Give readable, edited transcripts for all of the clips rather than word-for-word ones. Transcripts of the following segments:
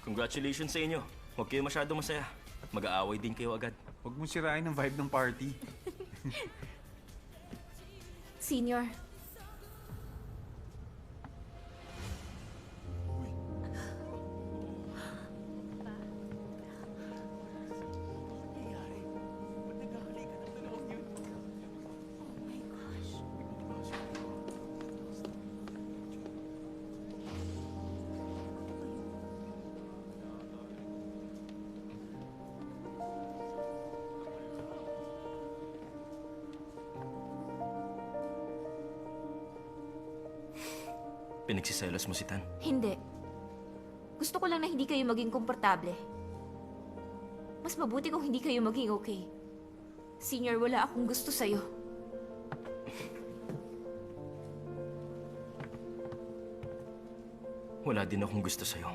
Congratulations sa inyo. Huwag kayo masyado masaya. At mag-aaway din kayo agad. Huwag mo sirain ang vibe ng party. Senior, Pinagsiselos mo si Tan. hindi. Gusto ko lang na hindi kayo maging komportable. Mas mabuti kung hindi kayo maging okay. Senior, wala akong gusto sa'yo. Wala din akong gusto sa'yo.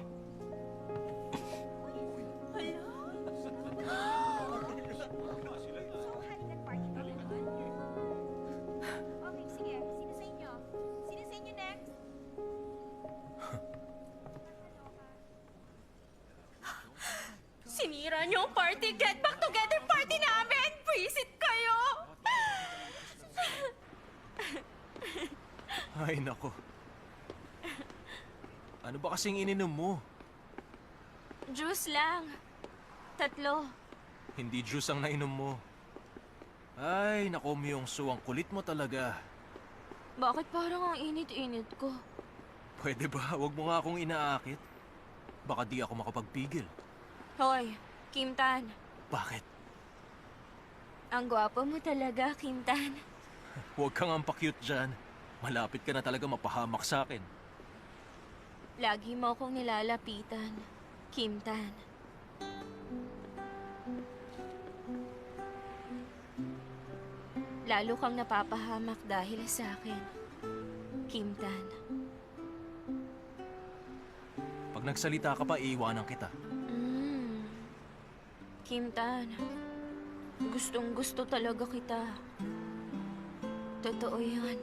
Okay, sige. Sino sa inyo? Sino sa inyo next? Sinira niyo ang party! Get back together party namin! Visit kayo! Ay, nako. Ano ba kasing ininom mo? Juice lang. 3. Hindi juice ang nainom mo. Ay, nako, Myungsu, ang kulit mo talaga. Bakit parang ang init-init ko? Pwede ba? Huwag mo nga akong inaakit. Baka di ako makapagpigil. Hoy, Kim Tan. Bakit? Ang gwapo mo talaga, Kim Tan. Huwag kang ampa-cute dyan. Malapit ka na talaga mapahamak sa akin. Lagi mo akong nilalapitan, Kim Tan. Lalo kang napapahamak dahil sa akin, Kim Tan. Pag nagsalita ka pa, iiwanan kita. Kim Tan, gustong gusto talaga kita. Totoo yan.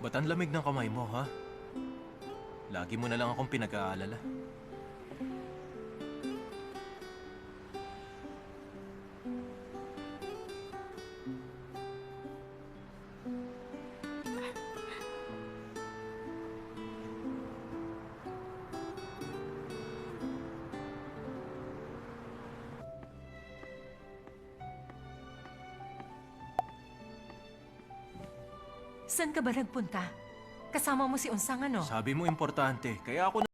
Ba't ang lamig ng kamay mo, ha? Lagi mo na lang akong pinag-aalala. Saan ka ba nagpunta? Kasama mo si Unsang ano? Sabi mo importante, kaya ako